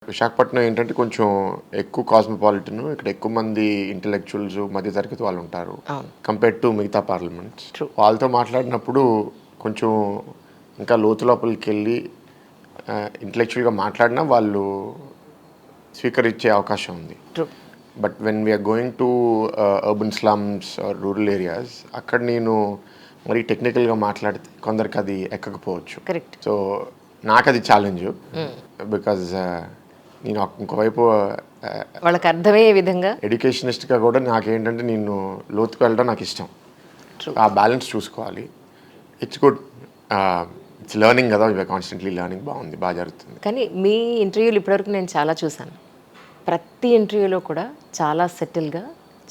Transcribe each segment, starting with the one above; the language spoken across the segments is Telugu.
విశాఖపట్నం ఏంటంటే కొంచెం ఎక్కువ కాస్మోపాలిటన్. ఇక్కడ ఎక్కువ మంది ఇంటలెక్చువల్స్, మధ్యతరగతి వాళ్ళు ఉంటారు. అవును. కంపేర్డ్ టు మిగతా పార్లమెంట్స్. ట్రూ. వాళ్ళతో మాట్లాడినప్పుడు కొంచెం ఇంకా లోతు లోపలికెళ్ళి ఇంటలెక్చువల్‌గా మాట్లాడినా వాళ్ళు స్వీకరించే అవకాశం ఉంది. True. But when we're going to urban slums or rural areas అక్కడ నేను మరీ టెక్నికల్‌గా మాట్లాడితే కొందరికి అది ఎక్కకపోవచ్చు. కరెక్ట్. సో నాకది ఛాలెంజు. బికాజ్ నేను ఇంకోవైపు వాళ్ళకి అర్థమయ్యే విధంగా. ఎడ్యుకేషనిస్ట్గా కూడా నాకేంటంటే నేను లోతుకు వెళ్ళడం నాకు ఇష్టం. ట్రూ. ఆ బ్యాలెన్స్ చూసుకోవాలి. It's good. ఇట్స్ లెర్నింగ్ కదా, ఇవి కాన్స్టెంట్లీ లెర్నింగ్. బాగుంది, బాగా జరుగుతుంది. కానీ మీ ఇంటర్వ్యూలు ఇప్పటివరకు నేను చాలా చూశాను. ప్రతి ఇంటర్వ్యూలో కూడా చాలా సెటిల్గా,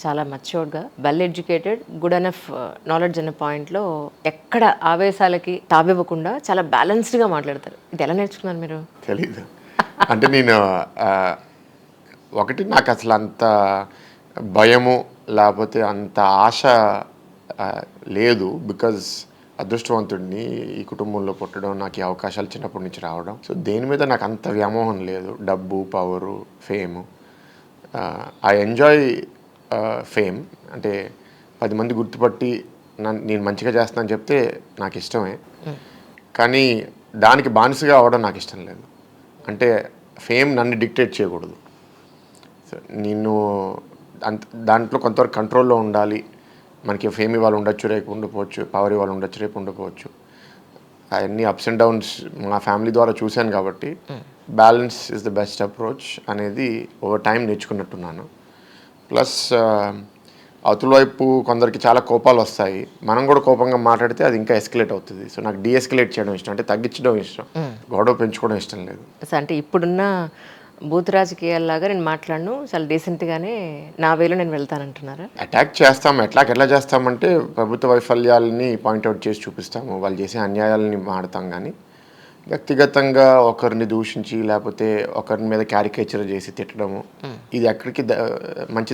చాలా మచ్యూర్డ్గా, well educated, good enough knowledge అనే పాయింట్లో ఎక్కడ ఆవేశాలకి తావివ్వకుండా చాలా బ్యాలెన్స్డ్గా మాట్లాడతారు. ఇది ఎలా నేర్చుకున్నారు మీరు? తెలీదు. అంటే నేను ఒకటి నాకు అసలు అంత భయము లేకపోతే అంత ఆశ లేదు. బికాజ్ అదృష్టవంతుడిని ఈ కుటుంబంలో పుట్టడం, నాకు ఈ అవకాశాలు చిన్నప్పటి నుంచి రావడం. సో దేని మీద నాకు అంత వ్యామోహం లేదు. డబ్బు, power, fame. I enjoy fame. అంటే 10 మంది గుర్తుపట్టి నేను మంచిగా చేస్తానని చెప్తే నాకు ఇష్టమే. కానీ దానికి బానిసగా అవ్వడం నాకు ఇష్టం లేదు. అంటే ఫేమ్ నన్ను డిక్టేట్ చేయకూడదు. సో నేను దాంట్లో కొంతవరకు కంట్రోల్లో ఉండాలి. మనకి ఫేమ్ ఇవాళ ఉండొచ్చు, రేపు ఉండకపోవచ్చు. పవర్ ఇవాళ ఉండొచ్చు, రేపు ఉండకపోవచ్చు. అవన్నీ అప్స్ అండ్ డౌన్స్ మా ఫ్యామిలీ ద్వారా చూశాను కాబట్టి balance is the best approach అనేది ఓవర్ టైం నేర్చుకున్నట్టున్నాను. ప్లస్ అవతల వైపు కొందరికి చాలా కోపాలు వస్తాయి. మనం కూడా కోపంగా మాట్లాడితే అది ఇంకా ఎస్కలేట్ అవుతుంది. సో నాకు డీఎస్కలేట్ చేయడం ఇష్టం. అంటే తగ్గించడం ఇష్టం. గొడవ పెంచుకోవడం ఇష్టం లేదు. అంటే ఇప్పుడున్న బూత్ రాజకీయాల్లాగా నేను మాట్లాడను, చాలా డీసెంట్గానే నా వేలో నేను వెళ్తానంటున్నారా? అటాక్ చేస్తాము. ఎట్లా చేస్తామంటే ప్రభుత్వ వైఫల్యాలని పాయింట్అవుట్ చేసి చూపిస్తాము. వాళ్ళు చేసే అన్యాయాలని మాడతాం. కానీ వ్యక్తిగతంగా ఒకరిని దూషించి లేకపోతే ఒకరి మీద క్యారికేచర్ చేసి తిట్టడము ఇది ఎక్కడికి మంచి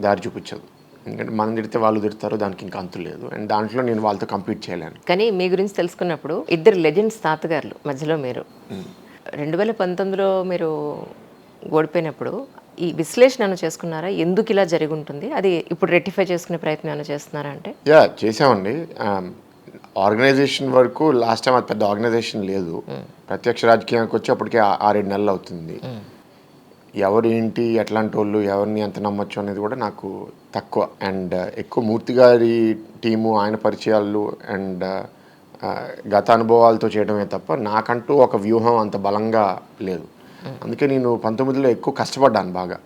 దారి చూపించదు. ఎందుకంటే మనం తిడితే వాళ్ళు తిడతారు, దానికి ఇంకా అంతు లేదు. అండ్ దాంట్లో నేను వాళ్ళతో కంపీట్ చేయలేను. కానీ మీ గురించి తెలుసుకున్నప్పుడు ఇద్దరు లెజెండ్స్ తాతగారులు మధ్యలో మీరు 2019లో మీరు ఓడిపోయినప్పుడు ఈ విశ్లేషణ ఏమైనా చేసుకున్నారా? ఎందుకు ఇలా జరిగి ఉంటుంది, అది ఇప్పుడు రెక్టిఫై చేసుకునే ప్రయత్నం ఏమైనా చేస్తున్నారా? అంటే చేసామండి. ఆర్గనైజేషన్ వరకు లాస్ట్ టైం అది పెద్ద ఆర్గనైజేషన్ లేదు. ప్రత్యక్ష రాజకీయానికి వచ్చి అప్పటికే 6-7 నెలలు అవుతుంది. ఎవరు ఏంటి, ఎట్లాంటి వాళ్ళు, ఎవరిని ఎంత నమ్మొచ్చు అనేది కూడా నాకు తక్కువ. అండ్ ఎక్కువ మూర్తి గారి టీము, ఆయన పరిచయాలు అండ్ గత అనుభవాలతో చేయడమే తప్ప నాకంటూ ఒక వ్యూహం అంత బలంగా లేదు. అందుకే నేను 19లో ఎక్కువ కష్టపడ్డాను బాగా.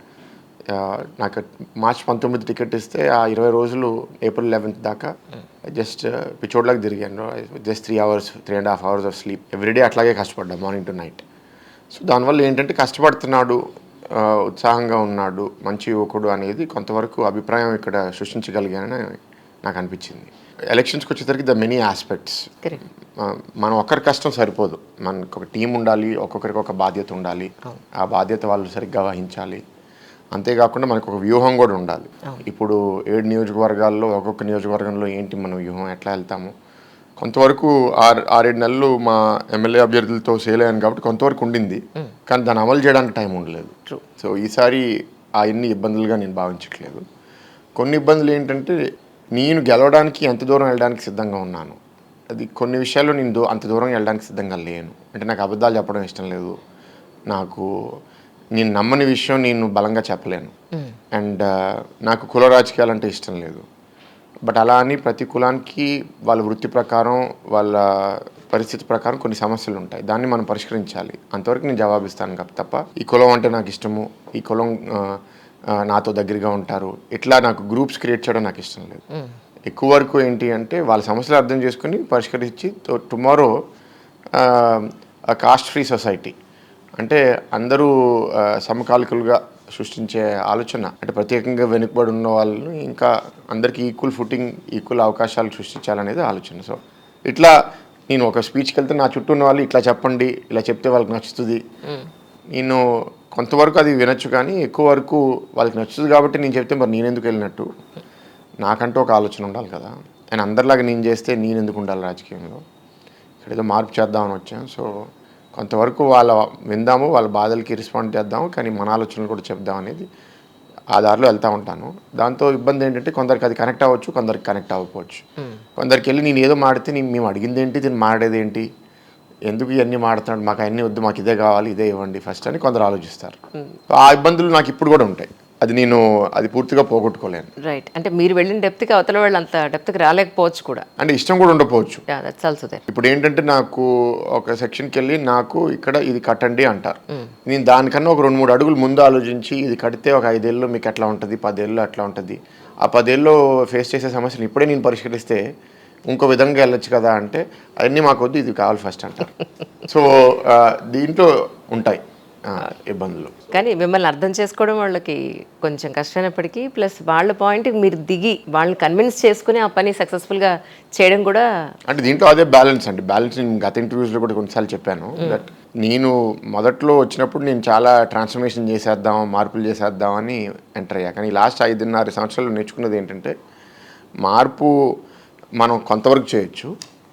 నాకు మార్చ్ 19 టికెట్ ఇస్తే ఆ 20 రోజులు ఏప్రిల్ 11 దాకా జస్ట్ పిచ్చోడ్లాగా తిరిగాను. Just 3.5 hours of sleep everyday. అట్లాగే కష్టపడ్డా మార్నింగ్ టు నైట్. సో దానివల్ల ఏంటంటే కష్టపడుతున్నాడు, ఉత్సాహంగా ఉన్నాడు, మంచి యువకుడు అనేది కొంతవరకు అభిప్రాయం ఇక్కడ సృష్టించగలిగానని నాకు అనిపించింది. ఎలక్షన్స్కి వచ్చేసరికి ద మెనీ ఆస్పెక్ట్స్. మనం ఒక్కరి కష్టం సరిపోదు. మనకు ఒక టీం ఉండాలి, ఒక్కొక్కరికి ఒక బాధ్యత ఉండాలి. ఆ బాధ్యత వాళ్ళు సరిగ్గా వహించాలి. అంతేకాకుండా మనకు ఒక వ్యూహం కూడా ఉండాలి. ఇప్పుడు 7 నియోజకవర్గాల్లో ఒక్కొక్క నియోజకవర్గంలో ఏంటి మన వ్యూహం, ఎట్లా వెళ్తాము. కొంతవరకు 6-7 నెలలు మా ఎమ్మెల్యే అభ్యర్థులతో సేల్ అయ్యాను కాబట్టి కొంతవరకు ఉండింది. కానీ దాన్ని అమలు చేయడానికి టైం ఉండలేదు. సో ఈసారి అవన్నీ ఇబ్బందులుగా నేను భావించట్లేదు. కొన్ని ఇబ్బందులు ఏంటంటే నేను గెలవడానికి ఎంత దూరం వెళ్ళడానికి సిద్ధంగా ఉన్నాను, అది కొన్ని విషయాల్లో నేను అంత దూరం వెళ్ళడానికి సిద్ధంగా లేను. అంటే నాకు అబద్ధాలు చెప్పడం ఇష్టం లేదు. నేను నమ్మని విషయం నేను బలంగా చెప్పలేను. అండ్ నాకు కుల రాజకీయాలు అంటే ఇష్టం లేదు. బట్ అలా అని ప్రతి కులానికి వాళ్ళ వృత్తి ప్రకారం, వాళ్ళ పరిస్థితి ప్రకారం కొన్ని సమస్యలు ఉంటాయి. దాన్ని మనం పరిష్కరించాలి. అంతవరకు నేను జవాబిస్తాను తప్ప ఈ కులం అంటే నాకు ఇష్టము, ఈ కులం నాతో దగ్గరగా ఉంటారు, ఇట్లా నాకు గ్రూప్స్ క్రియేట్ చేయడం నాకు ఇష్టం లేదు. ఎక్కువ వరకు ఏంటి అంటే వాళ్ళ సమస్యలు అర్థం చేసుకుని పరిష్కరించి టుమారో కాస్ట్ ఫ్రీ సొసైటీ అంటే అందరూ సమకాలికులుగా సృష్టించే ఆలోచన. అంటే ప్రత్యేకంగా వెనుకబడి ఉన్న వాళ్ళని ఇంకా అందరికీ ఈక్వల్ ఫుటింగ్, ఈక్వల్ అవకాశాలు సృష్టించాలనేది ఆలోచన. సో ఇట్లా నేను ఒక స్పీచ్కి వెళ్తే నా చుట్టూ ఉన్న వాళ్ళు ఇట్లా చెప్పండి, ఇలా చెప్తే వాళ్ళకి నచ్చుతుంది. నేను కొంతవరకు అది వినొచ్చు, కానీ ఎక్కువ వరకు వాళ్ళకి నచ్చుతుంది కాబట్టి నేను చెప్తే మరి నేను ఎందుకు వెళ్ళినట్టు. నాకంటూ ఒక ఆలోచన ఉండాలి కదా. అండ్ అందరిలాగా నేను చేస్తే నేను ఎందుకు ఉండాలి రాజకీయంలో. ఇక్కడ ఏదో మార్పు చేద్దామని వచ్చాను. సో కొంతవరకు విందాము, వాళ్ళ బాధలకి రెస్పాండ్ చేద్దాము, కానీ మన ఆలోచనలు కూడా చెప్దాం అనేది ఆ దారిలో వెళ్తూ ఉంటాను. దాంతో ఇబ్బంది ఏంటంటే కొందరికి అది కనెక్ట్ అవ్వచ్చు, కొందరికి కనెక్ట్ అవ్వకపోవచ్చు. కొందరికి వెళ్ళి నేను ఏదో మాడితే మేము అడిగింది ఏంటి, దీన్ని మాడేది ఏంటి, ఎందుకు ఇవన్నీ మాడుతున్నాడు, మాకు అన్నీ వద్దు, మాకు ఇదే కావాలి, ఇదే ఇవ్వండి ఫస్ట్ అని కొందరు ఆలోచిస్తారు. ఆ ఇబ్బందులు నాకు ఇప్పుడు కూడా ఉంటాయి. అది పూర్తిగా పోగొట్టుకోలేను. రైట్. అంటే మీరు వెళ్ళిన డెప్త్కి అవతల వాళ్ళు అంత డెప్త్కి రాలేకపోవచ్చు కూడా. అంటే ఇష్టం కూడా ఉండకపోవచ్చు. That's also there. ఇప్పుడు ఏంటంటే నాకు ఒక సెక్షన్కి వెళ్ళి నాకు ఇక్కడ ఇది కట్టండి అంటారు. నేను దానికన్నా ఒక 2-3 అడుగులు ముందు ఆలోచించి ఇది కడితే ఒక 5 ఏళ్ళు మీకు ఎట్లా ఉంటుంది, 10 ఏళ్ళు అట్లా ఉంటుంది, ఆ 10 ఏళ్ళు ఫేస్ చేసే సమస్యలు ఇప్పుడే నేను పరిష్కరిస్తే ఇంకో విధంగా వెళ్ళొచ్చు కదా అంటే అవన్నీ మాకు వద్దు, ఇది కావాలి ఫస్ట్ అంటారు. సో దీంట్లో ఉంటాయి ఇబ్బందులు. కానీ మిమ్మల్ని అర్థం చేసుకోవడం వాళ్ళకి కొంచెం కష్టమైనప్పటికీ ప్లస్ వాళ్ళ పాయింట్ మీరు దిగి వాళ్ళని కన్విన్స్ చేసుకుని ఆ పని సక్సెస్ఫుల్గా చేయడం కూడా అంటే దీంట్లో అదే బ్యాలెన్స్ అండి. బ్యాలెన్స్ నేను గత ఇంటర్వ్యూస్లో కూడా కొన్నిసార్లు చెప్పాను. దట్ నేను మొదట్లో వచ్చినప్పుడు నేను చాలా ట్రాన్స్ఫర్మేషన్ చేసేద్దాం, మార్పులు చేసేద్దాం అని ఎంటర్ అయ్యా. కానీ లాస్ట్ 5.5 సంవత్సరాలు నేర్చుకున్నది ఏంటంటే మార్పు మనం కొంతవరకు చేయొచ్చు,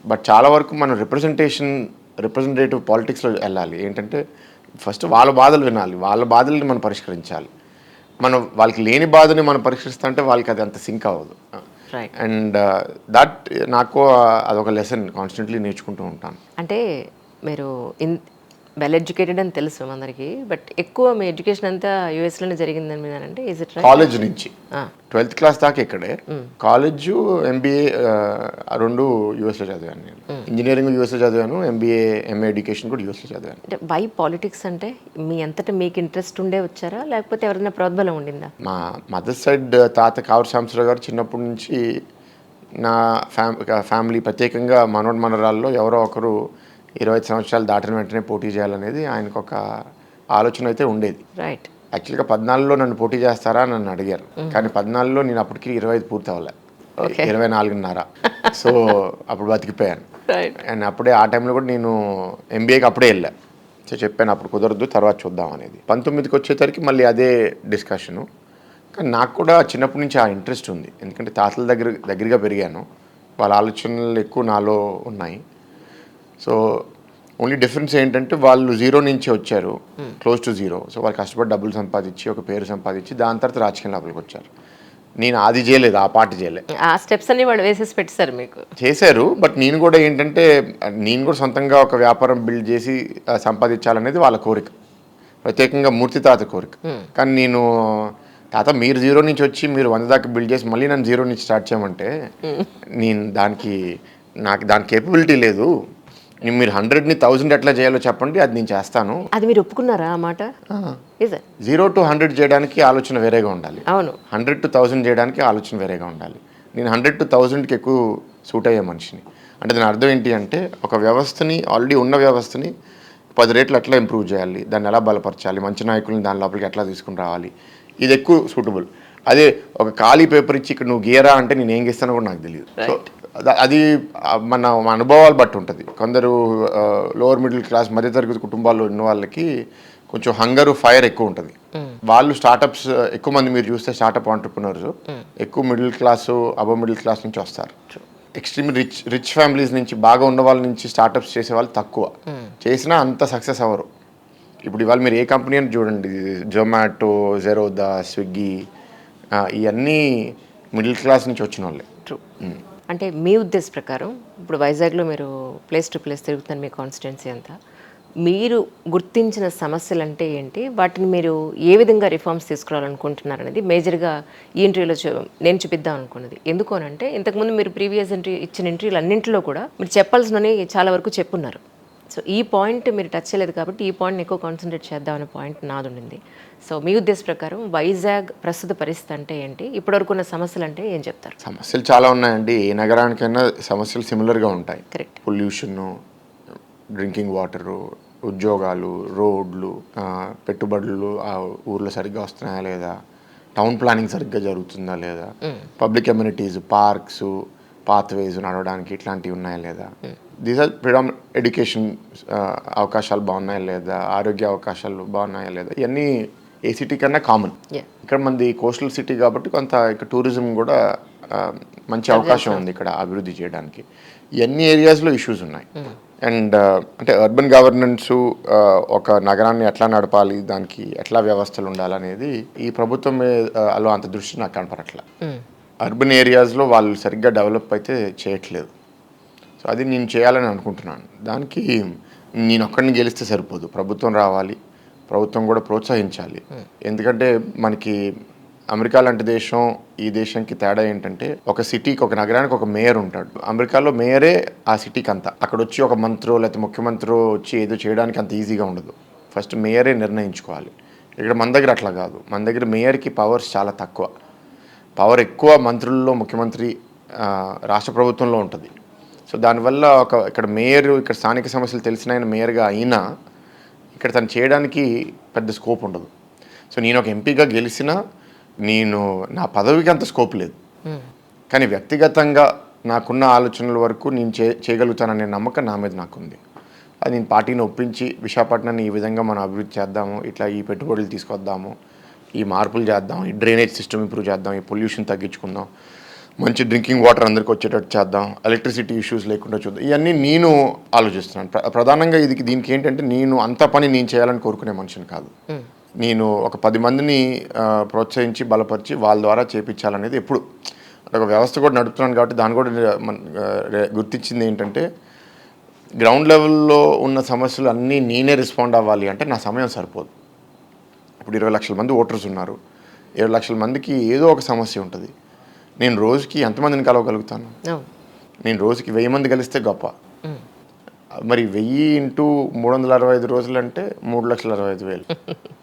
బట్ చాలా వరకు మనం రిప్రజెంటేటివ్ పాలిటిక్స్లో వెళ్ళాలి. ఏంటంటే ఫస్ట్ వాళ్ళ బాధలు వినాలి, వాళ్ళ బాధల్ని మనం పరిష్కరించాలి. మనం వాళ్ళకి లేని బాధని మనం పరిష్కరిస్తా అంటే వాళ్ళకి అది అంత సింక్ అవ్వదు. అండ్ నాకు అదొక లెసన్ కాన్స్టెంట్లీ నేర్చుకుంటూ ఉంటాను. అంటే మీరు వెల్ ఎడ్యుకేటెడ్ అని తెలుసు అందరికి, బట్ ఎక్కువ మీ ఎడ్యుకేషన్ అంతా యూఎస్లోనే జరిగిందని మీద అంటే ఈజ్ ఇట్ రైట్? కాలేజ్ నుంచి 12th క్లాస్ దాకా ఇక్కడే, కాలేజ్ MBA 2 యూఎస్లో చదివాను. నేను ఇంజనీరింగ్ యూఎస్లో చదివాను, MA ఎడ్యుకేషన్ కూడా యూఎస్లో చదివాను. అంటే వై పాలిటిక్స్ అంటే మీ అంతటా మీకు ఇంట్రెస్ట్ ఉండే వచ్చారా లేకపోతే ఎవరైనా ప్రోద్బలం ఉండిందా? మా మదర్ సైడ్ తాత కావూరు సాంబశివరావు గారు చిన్నప్పటి నుంచి నా ఫ్యామిలీ ప్రత్యేకంగా మనవరాల్లో ఎవరో ఒకరు 25 సంవత్సరాలు దాటిన వెంటనే పోటీ చేయాలనేది ఆయనకు ఒక ఆలోచన అయితే ఉండేది. రైట్. యాక్చువల్గా 14లో నన్ను పోటీ చేస్తారా నన్ను అడిగారు, కానీ 14లో నేను అప్పటికి 25 పూర్తి అవ్వలే, 24.5. సో అప్పుడు బతికిపోయాను. అండ్ అప్పుడే ఆ టైంలో కూడా నేను MBAకి అప్పుడే వెళ్ళా. సో చెప్పాను అప్పుడు కుదరదు, తర్వాత చూద్దాం అనేది. 19కి వచ్చేసరికి మళ్ళీ అదే డిస్కషను. కానీ నాకు కూడా చిన్నప్పటి నుంచి ఆ ఇంట్రెస్ట్ ఉంది, ఎందుకంటే తాతల దగ్గరగా పెరిగాను, వాళ్ళ ఆలోచనలు ఎక్కువ నాలో ఉన్నాయి. సో ఓన్లీ డిఫరెన్స్ ఏంటంటే వాళ్ళు 0 నుంచి వచ్చారు, క్లోజ్ టు 0. సో వాళ్ళు కష్టపడి డబ్బులు సంపాదించి ఒక పేరు సంపాదించి దాని తర్వాత రాజకీయ లోపలికి వచ్చారు. నేను అది చేయలేదు, ఆ పార్ట్ చేయలేదు. ఆ స్టెప్స్ అన్ని వాళ్ళు వేసేసి పెట్టారు, మీకు చేశారు. బట్ నేను కూడా ఏంటంటే నేను కూడా సొంతంగా ఒక వ్యాపారం బిల్డ్ చేసి సంపాదించాలనేది వాళ్ళ కోరిక, ప్రత్యేకంగా మూర్తి తాత కోరిక. కానీ నేను తాత మీరు 0 నుంచి వచ్చి మీరు 100 దాకా బిల్డ్ చేసి మళ్ళీ నన్ను 0 నుంచి స్టార్ట్ చేయమంటే నేను నాకు దాని కేపబిలిటీ లేదు, మీరు 100ని 1000 ఎట్లా చేయాలో చెప్పండి, అది నేను చేస్తాను. అది మీరు ఒప్పుకున్నారా ఆ మాట? 0 to 100 చేయడానికి ఆలోచన వేరేగా ఉండాలి, అవును. 100 to 1000 చేయడానికి ఆలోచన వేరేగా ఉండాలి. నేను 100 to 1000కి ఎక్కువ సూట్ అయ్యే మనిషిని. అంటే దాని అర్థం ఏంటి అంటే ఒక వ్యవస్థని, ఆల్రెడీ ఉన్న వ్యవస్థని 10 రెట్లు ఎట్లా ఇంప్రూవ్ చేయాలి, దాన్ని ఎలా బలపరచాలి, మంచి నాయకుల్ని దాని లోపలికి ఎట్లా తీసుకుని రావాలి, ఇది ఎక్కువ సూటబుల్. అదే ఒక ఖాళీ పేపర్ ఇచ్చి ఇక్కడ నువ్వు గీయరా అంటే నేను ఏం గీస్తానో కూడా నాకు తెలియదు. సో అది మన అనుభవాలు బట్టి ఉంటుంది. కొందరు లోవర్ మిడిల్ క్లాస్ మధ్యతరగతి కుటుంబాల్లో ఉన్న వాళ్ళకి కొంచెం హంగరు, ఫైర్ ఎక్కువ ఉంటుంది. వాళ్ళు స్టార్టప్స్ ఎక్కువ మంది మీరు చూస్తే స్టార్టప్ ఆంటర్ప్రినర్స్ ఎక్కువ middle class, above middle class నుంచి వస్తారు. ఎక్స్ట్రీమ్ రిచ్ ఫ్యామిలీస్ నుంచి, బాగా ఉన్న వాళ్ళ నుంచి స్టార్టప్స్ చేసే వాళ్ళు తక్కువ, చేసినా అంత సక్సెస్ అవ్వరు. ఇప్పుడు ఇవాళ మీరు ఏ కంపెనీ అని చూడండి, జొమాటో, జెరోదా, స్విగ్గీ, ఇవన్నీ మిడిల్ క్లాస్ నుంచి వచ్చిన వాళ్ళే. అంటే మీ ఉద్దేశ ప్రకారం ఇప్పుడు వైజాగ్లో మీరు ప్లేస్ టు ప్లేస్ తిరుగుతున్నారు, మీ కాన్స్టిట్యున్సీ అంతా, మీరు గుర్తించిన సమస్యలు అంటే ఏంటి, వాటిని మీరు ఏ విధంగా రిఫార్మ్స్ తీసుకురావాలనుకుంటున్నారు అనేది మేజర్గా ఈ ఇంటర్వ్యూలో నేను చూపిద్దాం అనుకున్నది. ఎందుకు అని అంటే ఇంతకుముందు మీరు ప్రీవియస్ ఇచ్చిన ఇంటర్వ్యూలు అన్నింటిలో కూడా మీరు చెప్పాల్సినవి చాలా వరకు చెప్పున్నారు. సో ఈ పాయింట్ మీరు టచ్ చేయలేదు కాబట్టి ఈ పాయింట్ని ఎక్కువ కాన్సన్ట్రేట్ చేద్దామనే పాయింట్ నాది ఉండింది. సో మీ ఉద్దేశ ప్రకారం వైజాగ్ ప్రస్తుత పరిస్థితి అంటే ఏంటి, ఇప్పటివరకు ఉన్న సమస్యలు అంటే ఏం చెప్తారు? సమస్యలు చాలా ఉన్నాయండి, ఏ నగరానికైనా సమస్యలు సిమిలర్గా ఉంటాయి. కరెక్ట్. పొల్యూషను, డ్రింకింగ్ వాటరు, ఉద్యోగాలు, రోడ్లు, పెట్టుబడులు ఆ ఊర్లో సరిగ్గా వస్తున్నాయా లేదా, టౌన్ ప్లానింగ్ సరిగ్గా జరుగుతుందా లేదా, పబ్లిక్ అమ్యూనిటీస్, పార్క్స్, పాత్వేస్ నడవడానికి ఇట్లాంటివి ఉన్నాయా లేదా, దీస్ ఆర్ ఎడ్యుకేషన్ అవకాశాలు బాగున్నాయా లేదా, ఆరోగ్య అవకాశాలు బాగున్నాయా లేదా, ఇవన్నీ ఏ సిటీ కన్నా కామన్. ఇక్కడ మంది కోస్టల్ సిటీ కాబట్టి కొంత ఇక్కడ టూరిజం కూడా మంచి అవకాశం ఉంది ఇక్కడ అభివృద్ధి చేయడానికి. ఇవన్నీ ఏరియాస్లో ఇష్యూస్ ఉన్నాయి. అండ్ అంటే అర్బన్ గవర్నెన్స్ ఒక నగరాన్ని ఎట్లా నడపాలి, దానికి ఎట్లా వ్యవస్థలు ఉండాలనేది ఈ ప్రభుత్వం లో అంత దృష్టి నాకు కనపడట్లా. అర్బన్ ఏరియాస్లో వాళ్ళు సరిగ్గా డెవలప్ అయితే చేయట్లేదు. సో అది నేను చేయాలని అనుకుంటున్నాను. దానికి నేను ఒక్కడిని గెలిస్తే సరిపోదు, ప్రభుత్వం రావాలి, ప్రభుత్వం కూడా ప్రోత్సహించాలి. ఎందుకంటే మనకి అమెరికా లాంటి దేశం ఈ దేశంకి తేడా ఏంటంటే, ఒక సిటీకి, ఒక నగరానికి ఒక మేయర్ ఉంటాడు. అమెరికాలో మేయరే ఆ సిటీకి అంతా. అక్కడ వచ్చి ఒక మంత్రో లేకపోతే ముఖ్యమంత్రి వచ్చి ఏదో చేయడానికి అంత ఈజీగా ఉండదు. ఫస్ట్ మేయరే నిర్ణయించుకోవాలి. ఇక్కడ మన దగ్గర అట్లా కాదు. మన దగ్గర మేయర్కి పవర్స్ చాలా తక్కువ. పవర్ ఎక్కువ మంత్రుల్లో, ముఖ్యమంత్రి, రాష్ట్ర ప్రభుత్వంలో ఉంటుంది. సో దానివల్ల ఇక్కడ మేయర్, ఇక్కడ స్థానిక సమస్యలు తెలిసిన ఆయన మేయర్గా అయినా ఇక్కడ తను చేయడానికి పెద్ద స్కోప్ ఉండదు. సో నేను ఒక ఎంపీగా గెలిచినా నా పదవికి అంత స్కోప్ లేదు. కానీ వ్యక్తిగతంగా నాకున్న ఆలోచనల వరకు నేను చేయగలుగుతాననే నమ్మకం నా మీద నాకుంది. అది నేను పార్టీని ఒప్పించి విశాఖపట్నాన్ని ఈ విధంగా మనం అభివృద్ధి చేద్దాము, ఇట్లా ఈ పెట్టుబడులు తీసుకొద్దాము, ఈ మార్పులు చేద్దాం, ఈ డ్రైనేజ్ సిస్టమ్ ఇంప్రూవ్ చేద్దాం, ఈ పొల్యూషన్ తగ్గించుకుందాం, మంచి డ్రింకింగ్ వాటర్ అందరికి వచ్చేటట్టు చేద్దాం, ఎలక్ట్రిసిటీ ఇష్యూస్ లేకుండా చూద్దాం, ఇవన్నీ నేను ఆలోచిస్తున్నాను. ప్రధానంగా దీనికి ఏంటంటే, నేను అంత పని నేను చేయాలని కోరుకునే మనిషిని కాదు. నేను ఒక 10 మందిని ప్రోత్సహించి బలపరిచి వాళ్ళ ద్వారా చేయించాలనేది ఎప్పుడు ఒక వ్యవస్థ కూడా నడుపుతున్నాను. కాబట్టి దాన్ని కూడా గుర్తించింది ఏంటంటే, గ్రౌండ్ లెవెల్లో ఉన్న సమస్యలు అన్నీ నేనే రెస్పాండ్ అవ్వాలి అంటే నా సమయం సరిపోదు. ఇప్పుడు 20 లక్షల మంది ఓటర్స్ ఉన్నారు. 7 లక్షల మందికి ఏదో ఒక సమస్య ఉంటుంది. నేను రోజుకి ఎంతమందిని కలవగలుగుతాను? నేను రోజుకి 1000 మంది కలిస్తే గొప్ప. మరి 1000 ఇంటూ 365 రోజులు అంటే 3,65,000.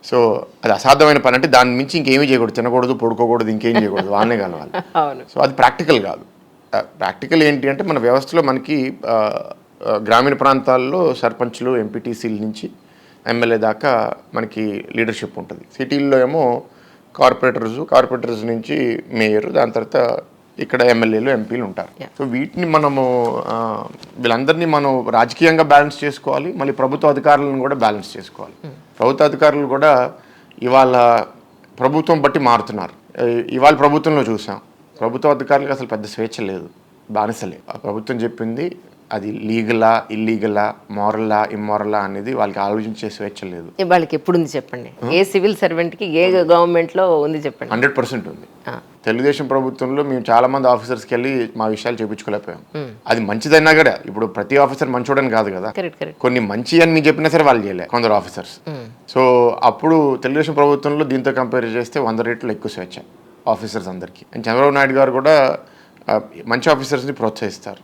సో అది అసాధ్యమైన పని. అంటే దాని మించి ఇంకేమీ చేయకూడదు, తినకూడదు, పడుకోకూడదు, ఇంకేం చేయకూడదు, వాళ్ళనే కలవాలి. సో అది ప్రాక్టికల్ కాదు. ప్రాక్టికల్ ఏంటి అంటే, మన వ్యవస్థలో మనకి గ్రామీణ ప్రాంతాల్లో సర్పంచ్లు, ఎంపీటీసీల నుంచి ఎమ్మెల్యే దాకా మనకి లీడర్షిప్ ఉంటుంది. సిటీల్లో ఏమో కార్పొరేటర్స్ నుంచి మేయర్, దాని తర్వాత ఇక్కడ ఎమ్మెల్యేలు, ఎంపీలు ఉంటారు. సో వీటిని వీళ్ళందరినీ మనం రాజకీయంగా బ్యాలెన్స్ చేసుకోవాలి, మళ్ళీ ప్రభుత్వ అధికారులను కూడా బ్యాలెన్స్ చేసుకోవాలి. ప్రభుత్వ అధికారులు కూడా ఇవాళ ప్రభుత్వం బట్టి మారుతున్నారు. ఇవాళ ప్రభుత్వంలో చూసాం, ప్రభుత్వ అధికారులకు అసలు పెద్ద స్వేచ్ఛ లేదు, బానిసలే. ఆ ప్రభుత్వం చెప్పింది అది లీగలా, ఇల్లీగలా, మోరలా, ఇమ్మోరలా అనేది వాళ్ళకి ఆలోచించే స్వేచ్ఛ లేదు. వాళ్ళకి ఎప్పుడు ఉంది చెప్పండి? ఏ సివిల్ సర్వెంట్కి ఏ గవర్నమెంట్లో ఉంది చెప్పండి? 100% ఉంది. తెలుగుదేశం ప్రభుత్వంలో మేము చాలా మంది ఆఫీసర్స్కి వెళ్ళి మా విషయాలు చేయించుకోలేకపోయాం. అది మంచిదైనా కూడా, ఇప్పుడు ప్రతి ఆఫీసర్ మంచోడని కాదు కదా, కొన్ని మంచి అని చెప్పినా సరే వాళ్ళు చేయలే కొందరు ఆఫీసర్స్. సో అప్పుడు తెలుగుదేశం ప్రభుత్వంలో దీంతో కంపేర్ చేస్తే 100 రెట్లు ఎక్కువ స్వేచ్ఛ ఆఫీసర్స్ అందరికీ. అండ్ చంద్రబాబు నాయుడు గారు కూడా మంచి ఆఫీసర్స్ని ప్రోత్సహిస్తారు.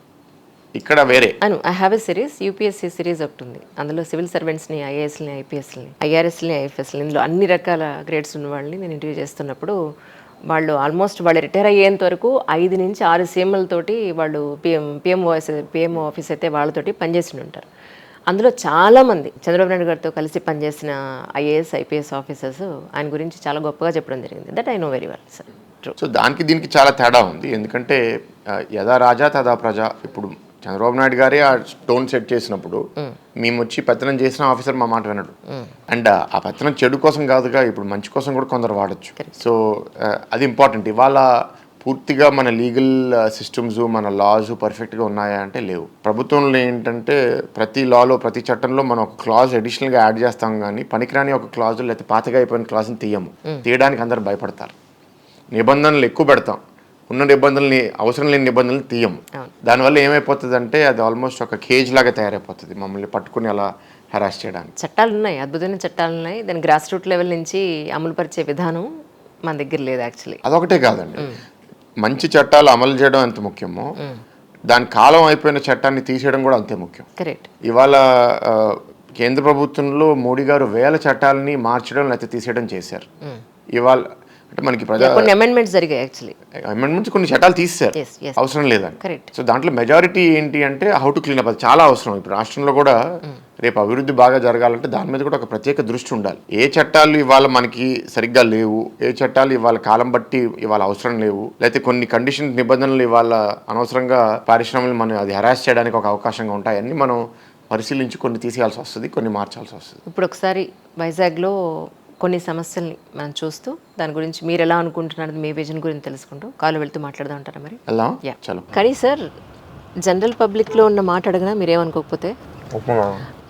ఇక్కడ వేరే I have a series, UPSC series ఒకటి ఉంది. అందులో సివిల్ సర్వెంట్స్ని, ఐఏఎస్ని, ఐపీఎస్ని, ఐఆర్ఎస్ని, ఐఎఫ్ఎస్ని, ఇందులో అన్ని రకాల గ్రేడ్స్ ఉన్న వాళ్ళని నేను ఇంటర్వ్యూ చేస్తున్నప్పుడు వాళ్ళు వాళ్ళు రిటైర్ అయ్యేంత వరకు 5 నుంచి 6 సీఎంలతోటి వాళ్ళు పిఎంఓ ఆఫీస్ అయితే వాళ్ళతోటి పనిచేసి ఉంటారు. అందులో చాలామంది చంద్రబాబు నాయుడు గారితో కలిసి పనిచేసిన ఐఏఎస్, ఐపీఎస్ ఆఫీసర్స్ ఆయన గురించి చాలా గొప్పగా చెప్పడం జరిగింది. That I know very well sir. So దానికి దీనికి చాలా తేడా ఉంది. ఎందుకంటే యథా రాజా తదా ప్రజ. ఇప్పుడు చంద్రబాబు నాయుడు గారే ఆ టోన్ సెట్ చేసినప్పుడు మేము వచ్చి పెత్తనం చేసిన ఆఫీసర్ మా మాట వినడు. అండ్ ఆ పెత్తనం చెడు కోసం కాదుగా, ఇప్పుడు మంచి కోసం కూడా కొందరు వాడచ్చు. సో అది ఇంపార్టెంట్. ఇవాళ పూర్తిగా మన లీగల్ సిస్టమ్స్, మన లాస్ పర్ఫెక్ట్గా ఉన్నాయా అంటే లేవు. ప్రభుత్వంలో ఏంటంటే ప్రతి లాలో, ప్రతి చట్టంలో మనం ఒక క్లాజ్ అడిషనల్గా యాడ్ చేస్తాం, కానీ పనికిరాని ఒక క్లాజ్ లేకపోతే పాతగా అయిపోయిన క్లాజ్ని తీయడానికి అందరు భయపడతారు. నిబంధనలు ఎక్కువ పెడతాం, ఉన్న నిబంధనల్ని, అవసరం లేని నిబంధనలు తీయము. దానివల్ల ఏమైపోతుంది అంటే అది ఆల్మోస్ట్ ఒక కేజ్ లాగా తయారైపోతుంది, మమ్మల్ని పట్టుకుని అలా హెరాస్ చేయడానికి. చట్టాలు ఉన్నాయి, అద్భుతమైన చట్టాలు ఉన్నాయి. దాని గ్రాస్ రూట్ లెవెల్ నుంచి అమలు పరిచే విధానం మన దగ్గర లేదు. యాక్చువల్లీ అదొకటే కాదండి, మంచి చట్టాలు అమలు చేయడం ఎంత ముఖ్యమో దాని కాలం అయిపోయిన చట్టాన్ని తీసేయడం కూడా అంతే ముఖ్యం. కరెక్ట్. ఇవాళ కేంద్ర ప్రభుత్వంలో మోడీ గారు 1000 చట్టాలని మార్చడం లేకపోతే తీసేయడం చేశారు. ఇవాళ అంటే మనకి అమెండ్మెంట్స్ జరిగాయి. యాక్చువల్లీ అమెండ్మెంట్స్ కొన్ని చట్టాలు తీసేశారు అవసరం లేదని. సో దాంట్లో మెజారిటీ ఏంటి అంటే హౌ టు క్లీన్ అప్, అది చాలా అవసరం. ఇప్పుడు రాష్ట్రంలో కూడా రేపు అభివృద్ధి బాగా జరగాలంటే దాని మీద కూడా ఒక ప్రత్యేక దృష్టి ఉండాలి. ఏ చట్టాలు ఇవాళ మనకి సరిగ్గా లేవు, ఏ చట్టాలు ఇవాళ కాలం బట్టి ఇవాళ అవసరం లేవు, లేకపోతే కొన్ని కండిషన్ నిబంధనలు ఇవాళ అనవసరంగా పారిశ్రమలు మనం అది హెరాస్ చేయడానికి ఒక అవకాశంగా ఉంటాయి, అన్ని మనం పరిశీలించి కొన్ని తీసేయాల్సి వస్తుంది, కొన్ని మార్చాల్సి వస్తుంది. ఇప్పుడు ఒకసారి వైజాగ్లో కొన్ని సమస్యల్ని మనం చూస్తూ దాని గురించి మీరు ఎలా అనుకుంటున్నారు, మీ విజన్ గురించి తెలుసుకుంటూ కాలు వెళ్తూ మాట్లాడుతూ ఉంటారా మరి? ఎలా? కానీ సార్, జనరల్ పబ్లిక్లో ఉన్న మాట అడగనా మీరేమనుకోకపోతే?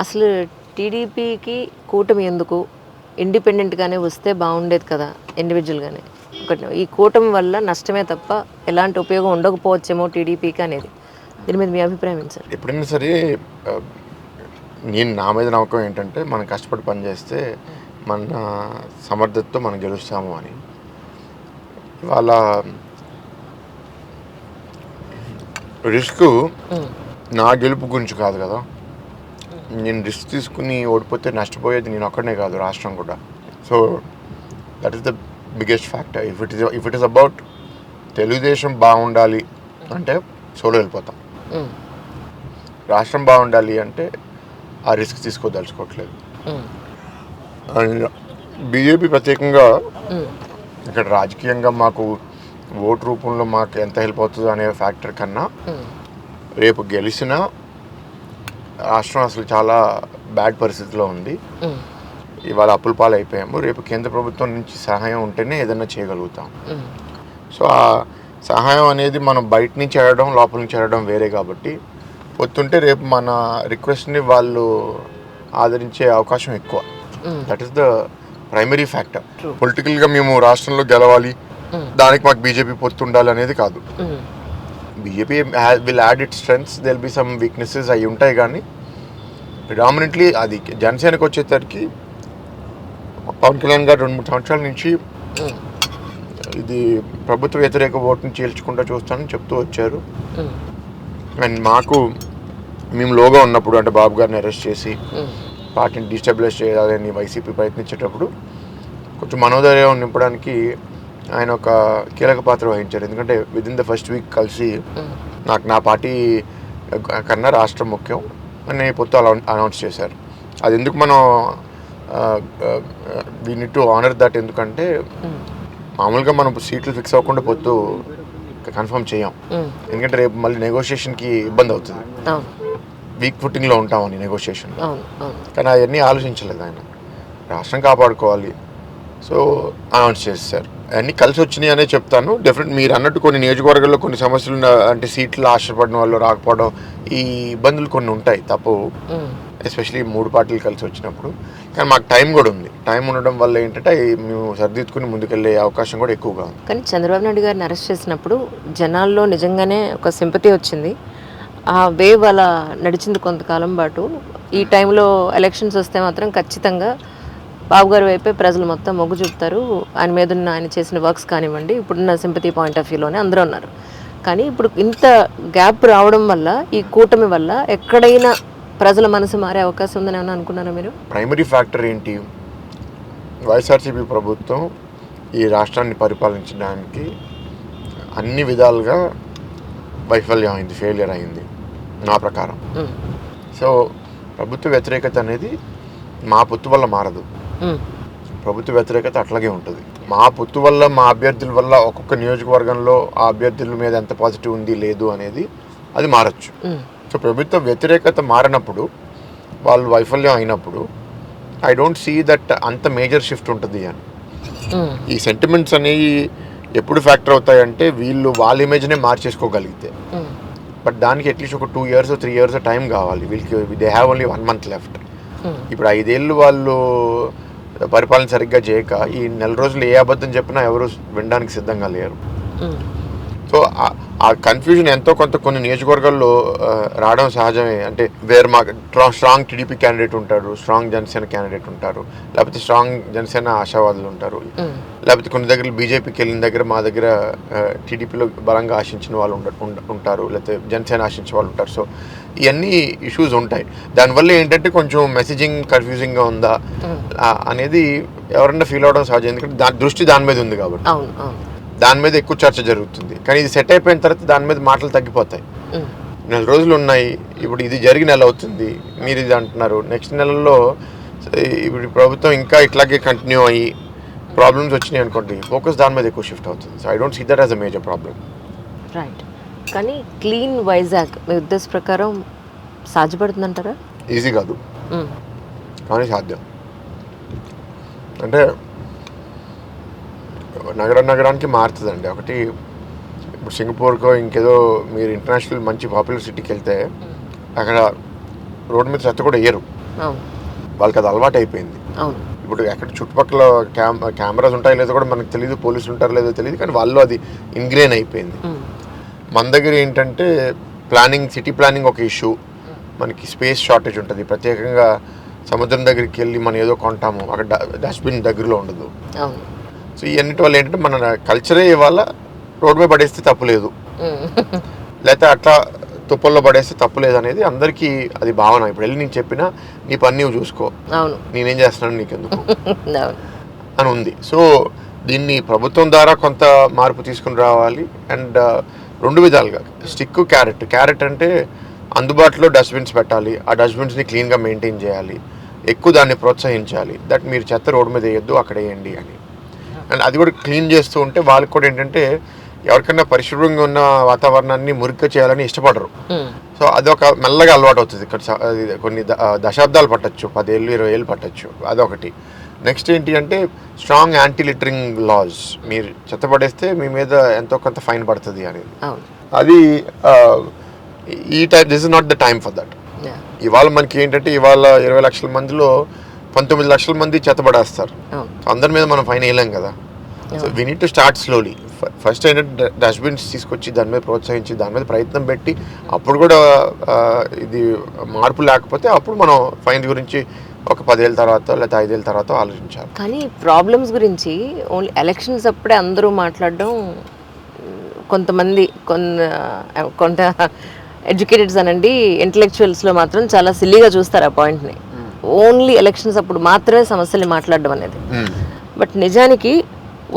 అసలు టీడీపీకి కూటమి ఎందుకు? ఇండిపెండెంట్గానే వస్తే బాగుండేది కదా ఇండివిజువల్గానే. ఒకటి ఈ కూటమి వల్ల నష్టమే తప్ప ఎలాంటి ఉపయోగం ఉండకపోవచ్చేమో టీడీపీకి అనేది. దీని మీద మీ అభిప్రాయం ఏంటి సార్? ఎప్పుడైనా సరే ఆ, నేను నా మీద నమ్మకం ఏంటంటే మనం కష్టపడి పని చేస్తే మన సమర్థతతో మనం గెలుస్తాము అని. ఇవాళ రిస్క్ నా గెలుపు గురించి కాదు కదా. నేను రిస్క్ తీసుకుని ఓడిపోతే నష్టపోయేది నేను ఒక్కడనే కాదు, రాష్ట్రం కూడా. So that is the biggest factor. If it is about Telugu Desam బాగుండాలి అంటే సోలో వెళ్ళిపోతాం. రాష్ట్రం బాగుండాలి అంటే ఆ రిస్క్ తీసుకోదలుచుకోవట్లేదు. అండ్ బీజేపీ ప్రత్యేకంగా ఇక్కడ రాజకీయంగా మాకు ఓటు రూపంలో మాకు ఎంత హెల్ప్ అవుతుందో అనే ఫ్యాక్టర్ కన్నా రేపు గెలిచిన రాష్ట్రం అసలు చాలా బ్యాడ్ పరిస్థితిలో ఉంది. ఇవాళ అప్పుల పాలు అయిపోయాము. రేపు కేంద్ర ప్రభుత్వం నుంచి సహాయం ఉంటేనే ఏదైనా చేయగలుగుతాం. సో ఆ సహాయం అనేది మనం బయట నుంచి అడగడం లోపల నుంచి అడగడం వేరే కాబట్టి పొత్తుంటే రేపు మన రిక్వెస్ట్ని వాళ్ళు ఆదరించే అవకాశం ఎక్కువ. That is the primary factor. పొలిటికల్గా మేము రాష్ట్రంలో గెలవాలి, దానికి మాకు బీజేపీ పొత్తు ఉండాలి అనేది కాదు. BJP will add it strengths, there be some weaknesses అవి ఉంటాయి. కానీ ప్రిడామినెంట్లీ అది జనసేనకు వచ్చేసరికి పవన్ కళ్యాణ్ గారు 2-3 సంవత్సరాల నుంచి ఇది ప్రభుత్వ వ్యతిరేక ఓటుని చీల్చకుండా చూస్తానని చెప్తూ వచ్చారు. అండ్ మేము లోగా ఉన్నప్పుడు, అంటే బాబు గారిని అరెస్ట్ చేసి పార్టీని డిస్టెబిలైజ్ చేయాలని వైసీపీ ప్రయత్నించేటప్పుడు కొంచెం మనోధైర్యం నింపడానికి ఆయన ఒక కీలక పాత్ర వహించారు. ఎందుకంటే విదిన్ ద ఫస్ట్ వీక్ కలిసి నాకు నా పార్టీ కన్నా రాష్ట్రం ముఖ్యం అని పొత్తు అనౌన్స్ చేశారు. అది ఎందుకు మనం we need to honour that. ఎందుకంటే మామూలుగా మనం సీట్లు ఫిక్స్ అవ్వకుండా పొత్తు కన్ఫర్మ్ చేయం. ఎందుకంటే రేపు మళ్ళీ నెగోషియేషన్కి ఇబ్బంది అవుతుంది, వీక్ ఫుట్టింగ్లో ఉంటామని నెగోషియేషన్. కానీ అవన్నీ ఆలోచించలేదు ఆయన. రాష్ట్రం కాపాడుకోవాలి, సో అనౌన్స్ చేశారు. అన్నీ కలిసి వచ్చినాయి అనే చెప్తాను. డెఫినెట్ మీరు అన్నట్టు కొన్ని నియోజకవర్గాల్లో కొన్ని సమస్యలు అంటే సీట్లు ఆశపడిన వాళ్ళు రాకపోవడం, ఈ ఇబ్బందులు కొన్ని ఉంటాయి, తప్పు. ఎస్పెషలీ 3 పార్టీలు కలిసి వచ్చినప్పుడు. కానీ మాకు టైం కూడా ఉంది. టైం ఉండడం వల్ల ఏంటంటే మేము సర్దిద్దుకుని ముందుకెళ్ళే అవకాశం కూడా ఎక్కువగా ఉంది. కానీ చంద్రబాబు నాయుడు గారిని అరెస్ట్ చేసినప్పుడు జనాల్లో నిజంగానే ఒక సింపతి వచ్చింది. ఆ వేవ్ అలా నడిచింది కొంతకాలం పాటు. ఈ టైంలో ఎలక్షన్స్ వస్తే మాత్రం ఖచ్చితంగా బాబు గారి వైపే ప్రజలు మొత్తం మొగ్గు చూపుతారు. ఆయన మీద ఉన్న ఆయన చేసిన వర్క్స్ కానివ్వండి, ఇప్పుడున్న సింపతి పాయింట్ ఆఫ్ వ్యూలోనే అందరూ ఉన్నారు. కానీ ఇప్పుడు ఇంత గ్యాప్ రావడం వల్ల, ఈ కూటమి వల్ల ఎక్కడైనా ప్రజల మనసు మారే అవకాశం ఉందని ఏమైనా అనుకున్నారా మీరు? ప్రైమరీ ఫ్యాక్టర్ ఏంటి? వైఎస్ఆర్సీపీ ప్రభుత్వం ఈ రాష్ట్రాన్ని పరిపాలించడానికి అన్ని విధాలుగా వైఫల్యం అయింది, ఫెయిలియర్ అయింది నా ప్రకారం. సో ప్రభుత్వ వ్యతిరేకత అనేది మా పొత్తు వల్ల మారదు. ప్రభుత్వ వ్యతిరేకత అట్లాగే ఉంటుంది. మా పొత్తు వల్ల, మా అభ్యర్థుల వల్ల ఒక్కొక్క నియోజకవర్గంలో ఆ అభ్యర్థుల మీద ఎంత పాజిటివ్ ఉంది లేదు అనేది అది మారచ్చు. సో ప్రభుత్వ వ్యతిరేకత మారినప్పుడు, వాళ్ళు వైఫల్యం అయినప్పుడు ఐ డోంట్ సీ దట్ అంత మేజర్ షిఫ్ట్ ఉంటుంది అని. ఈ సెంటిమెంట్స్ అనేవి ఎప్పుడు ఫ్యాక్టర్ అవుతాయంటే వీళ్ళు వాళ్ళ ఇమేజ్నే మార్చేసుకోగలిగితే. బట్ దానికి అట్లీస్ట్ ఒక 2 years 3 years టైం కావాలి వీళ్ళకి. They have only 1 month left. ఇప్పుడు 5 ఏళ్ళు వాళ్ళు పరిపాలన సరిగ్గా చేయక ఈ 4 రోజులు ఏ అబద్ధం చెప్పినా ఎవరు వినడానికి సిద్ధంగా లేరు. సో ఆ కన్ఫ్యూజన్ ఎంతో కొంత కొన్ని నియోజకవర్గాల్లో రావడం సహజమే. అంటే వేరు మాకు స్ట్రాంగ్ టీడీపీ క్యాండిడేట్ ఉంటారు, స్ట్రాంగ్ జనసేన క్యాండిడేట్ ఉంటారు, లేకపోతే స్ట్రాంగ్ జనసేన ఆశావాదులు ఉంటారు, లేకపోతే కొన్ని దగ్గర బీజేపీకి వెళ్ళిన దగ్గర మా దగ్గర టీడీపీలో బలంగా ఆశించిన వాళ్ళు ఉంటారు, లేకపోతే జనసేన ఆశించే వాళ్ళు ఉంటారు. సో ఇవన్నీ ఇష్యూస్ ఉంటాయి. దానివల్ల ఏంటంటే కొంచెం మెసేజింగ్ కన్ఫ్యూజింగ్గా ఉందా అనేది ఎవరన్నా ఫీల్ అవడం సహజం. ఎందుకంటే దృష్టి దాని మీద ఉంది కాబట్టి దాని మీద ఎక్కువ చర్చ జరుగుతుంది. కానీ ఇది సెట్ అయిపోయిన తర్వాత దాని మీద మాటలు తగ్గిపోతాయి. 4 రోజులు ఉన్నాయి, ఇప్పుడు ఇది జరిగి నెల అవుతుంది, మీరు ఇది అంటున్నారు. నెక్స్ట్ నెలలో ఇప్పుడు ప్రభుత్వం ఇంకా ఇట్లాగే కంటిన్యూ అయ్యి ప్రాబ్లమ్స్ వచ్చినాయి అనుకోండి, ఫోకస్ దాని మీద ఎక్కువ షిఫ్ట్ అవుతుంది. So I don't see that as a major problem. Right. కానీ క్లీన్ వైజాగ్ మీ ఉద్దేశ ప్రకారం సాధ్యపడుతుందంటారా? ఈజీ కాదు, కానీ సాధ్యం. అంటే నగరానికి మారుతుందండి. ఒకటి ఇప్పుడు సింగపూర్కో ఇంకేదో మీరు ఇంటర్నేషనల్ మంచి పాపులర్ సిటీకి వెళ్తే అక్కడ రోడ్డు మీద చెత్త కూడా వేయరు, అవును వాళ్ళకి అది అలవాటు అయిపోయింది. అవును ఇప్పుడు ఎక్కడ చుట్టుపక్కల కెమెరాస్ ఉంటాయో లేదో కూడా మనకు తెలియదు, పోలీసులు ఉంటారో లేదో తెలియదు, కానీ వాళ్ళు అది ఇన్గ్రెయిన్ అయిపోయింది. మన దగ్గర ఏంటంటే ప్లానింగ్, సిటీ ప్లానింగ్ ఒక ఇష్యూ, మనకి స్పేస్ షార్టేజ్ ఉంటుంది. ప్రత్యేకంగా సముద్రం దగ్గరికి వెళ్ళి మనం ఏదో కొంటాము, అక్కడ డస్ట్బిన్ దగ్గరలో ఉండదు. అవును సో ఇవన్నిటి వల్ల ఏంటంటే మన కల్చరే ఇవాళ రోడ్డు మీద పడేస్తే తప్పు లేదు, లేకపోతే అట్లా తుప్పల్లో పడేస్తే తప్పు లేదు అనేది అందరికీ అది భావన. ఇప్పుడు వెళ్ళి నేను చెప్పినా నీ పని నువ్వు చూసుకో, అవును నేనేం చేస్తున్నాను నీకెందుకు అవును అని ఉంది. సో దీన్ని ప్రభుత్వం ద్వారా కొంత మార్పు తీసుకుని రావాలి. అండ్ రెండు విధాలుగా స్టిక్, క్యారెట్ అంటే అందుబాటులో డస్ట్బిన్స్ పెట్టాలి, ఆ డస్ట్బిన్స్ని క్లీన్గా మెయింటైన్ చేయాలి, ఎక్కువ దాన్ని ప్రోత్సహించాలి. దట్ మీరు చెత్త రోడ్డు మీద వేయద్దు, అక్కడ వేయండి అని. అండ్ అది కూడా క్లీన్ చేస్తూ ఉంటే వాళ్ళకి కూడా ఏంటంటే ఎవరికైనా పరిశుభ్రంగా ఉన్న వాతావరణాన్ని మురిగ్గా చేయాలని ఇష్టపడరు. సో అదొక మెల్లగా అలవాటు అవుతుంది. ఇక్కడ కొన్ని దశాబ్దాలు పట్టచ్చు, 10 ఏళ్ళు 20 ఏళ్ళు పట్టచ్చు. అదొకటి. నెక్స్ట్ ఏంటి అంటే స్ట్రాంగ్ యాంటీ లిటరింగ్ లాస్, మీరు చెత్త పడేస్తే మీ మీద ఎంతో కొంత ఫైన్ పడుతుంది అనేది. అది ఈ time, this is not the time for that. ఇవాళ మనకి ఏంటంటే ఇవాళ 20 లక్షల మందిలో 19 లక్షల మంది చెత్త పడేస్తారు. అందరి మీద మనం ఫైన్ వేయలేం కదా. So we need to start slowly. First ఏంటంటే డస్ట్బిన్స్ తీసుకొచ్చి దాని మీద ప్రోత్సహించి దాని మీద ప్రయత్నం పెట్టి, అప్పుడు కూడా ఇది మార్పు లేకపోతే అప్పుడు మనం ఫైన్ గురించి ఒక 10 ఏళ్ళ తర్వాత లేకపోతే 5 ఏళ్ళ తర్వాత ఆలోచించాలి. కానీ ప్రాబ్లమ్స్ గురించి ఓన్లీ ఎలక్షన్స్ అప్పుడే అందరూ మాట్లాడడం, కొంతమంది కొంత ఎడ్యుకేటెడ్స్ అనండి, ఇంటలెక్చువల్స్లో మాత్రం చాలా సిల్లీగా చూస్తారు ఆ పాయింట్ని. ఓన్లీ ఎలక్షన్స్ అప్పుడు మాత్రమే సమస్యల్ని మాట్లాడడం అనేది. బట్ నిజానికి